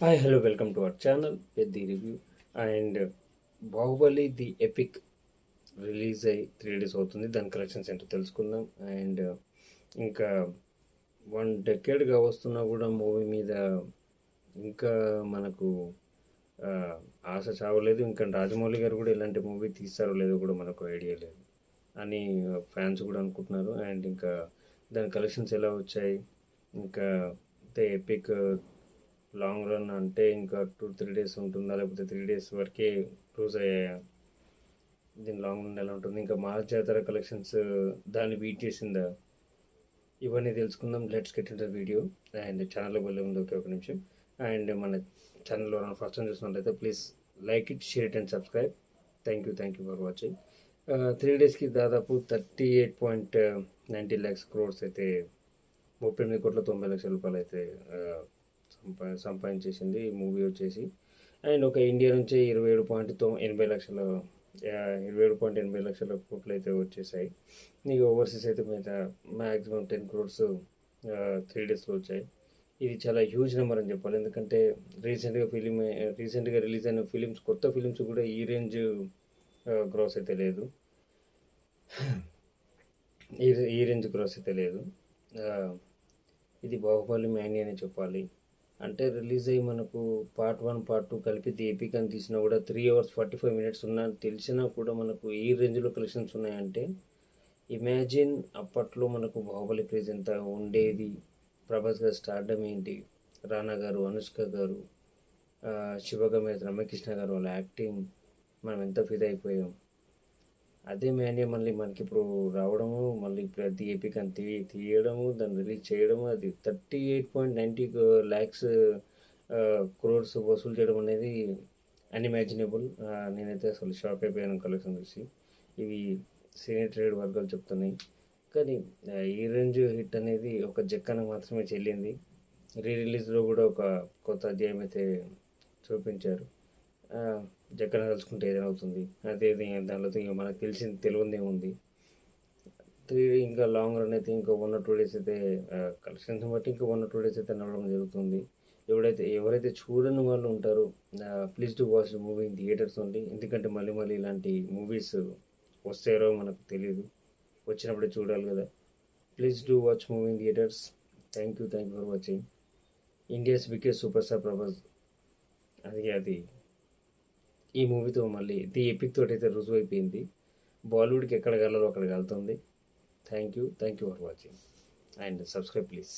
Hi hello welcome to our channel with the review. And Baahubali the epic release అయ్యి 3 days అవుతుంది. దాని collections ఏంటో తెలుసుకుందాం. అండ్ ఇంకా 1 decade వస్తున్నా కూడా మూవీ మీద ఇంకా మనకు ఆ, ఆశ చావలేదు. ఇంకా రాజమౌళి గారు కూడా ఇలాంటి మూవీ తీస్తారో లేదో కూడా మనకు ఐడియా లేదు అని ఫ్యాన్స్ కూడా అనుకుంటున్నారు. అండ్ ఇంకా దాని కలెక్షన్స్ ఎలా వచ్చాయి, ఇంకా ద ఎపిక్ లాంగ్ రన్ అంటే ఇంకా 2-3 days ఉంటుందా, లేకపోతే 3 days వరకే క్రూజ్ అయ్యాయా, దీని లాంగ్ రన్ ఎలా ఉంటుంది, ఇంకా మార్చ్ జాతర కలెక్షన్స్ దాన్ని బీట్ చేసిందా, ఇవన్నీ తెలుసుకుందాం. Let's get in the video. And ఛానల్కి వెళ్ళే ముందు ఒక నిమిషం. అండ్ మన ఛానల్లో ఫస్ట్ టైం చూసినట్లయితే please like it, share it and subscribe. Thank you for watching. 3 daysకి దాదాపు 38.90 lakhs crores అయితే 38,90 కోట్ల రూపాయలు అయితే సంపాదించేసింది ఈ మూవీ వచ్చేసి. అండ్ ఒక ఇండియా నుంచి 27.80 లక్షల కోట్లు అయితే వచ్చేసాయి. నీకు ఓవర్సీస్ అయితే మీద మ్యాక్సిమం 10 crores 3 daysలో వచ్చాయి. ఇది చాలా హ్యూజ్ నెంబర్ అని చెప్పాలి. ఎందుకంటే రీసెంట్గా రిలీజ్ అయిన కొత్త ఫిలిమ్స్ కూడా ఈ రేంజ్ గ్రోస్ అయితే లేదు. ఈ రేంజ్ గ్రోస్ అయితే లేదు. ఇది బాహుబలి మ్యానీ అని చెప్పాలి. అంటే రిలీజ్ అయ్యి మనకు పార్ట్ 1 పార్ట్ 2 కలిపి ఎపిక్ అని తీసినా కూడా 3 hours 45 minutes ఉన్నా తెలిసినా కూడా మనకు ఈ రేంజ్లో కలెక్షన్స్ ఉన్నాయంటే ఇమాజిన్ అప్పట్లో మనకు బాహుబలి క్రేజ్ ఎంత ఉండేది, ప్రభాస్ గారు స్టార్డమ్ ఏంటి, రానా గారు, అనుష్క గారు, శివగమేష్, రమ్యకృష్ణ గారు వాళ్ళ యాక్టింగ్ మనం ఎంత ఫిదా అయిపోయాం. అదే మ్యాన్యా మళ్ళీ మనకి ఇప్పుడు రావడము, మళ్ళీ ఇప్పుడు అది ఎపిక్ అని తీయడము, దాన్ని రిలీజ్ చేయడము, అది 38.90 lakhs crores వసూలు చేయడం అనేది అన్ఇమాజినబుల్. నేనైతే అసలు షాక్ అయిపోయాను కలెక్షన్ చూసి. ఇవి సినీ ట్రేడ్ వర్గాలు చెప్తున్నాయి. కానీ ఈ రేంజ్ హిట్ అనేది ఒక జక్కన మాత్రమే చెల్లింది. రిలీజ్లో కూడా ఒక కొత్త అధ్యాయం అయితే చూపించారు. జక్కన తలుచుకుంటే ఏదైనా అవుతుంది. అదే దానిలో ఇంకా మనకు తెలియదే ఉంది. ఇంకా లాంగ్ రన్ అయితే ఇంకా 1 or 2 days అయితే కలెక్షన్స్ బట్టి ఇంకా 1 or 2 days అయితే నడవడం జరుగుతుంది. ఎవరైతే చూడని వాళ్ళు ఉంటారో please to watch movie in theatres only. ఎందుకంటే మళ్ళీ మళ్ళీ ఇలాంటి మూవీస్ వస్తారో మనకు తెలియదు, వచ్చినప్పుడే చూడాలి కదా. Please do watch movie in theatres. Thank you for watching. India's biggest super star Prabhas అది ఈ మూవీతో మళ్ళీ ది ఎపిక్ తోటి అయితే రుజువు అయిపోయింది. బాలీవుడ్కి ఎక్కడ కలదో అక్కడ కలుతుంది. Thank you for watching and subscribe please.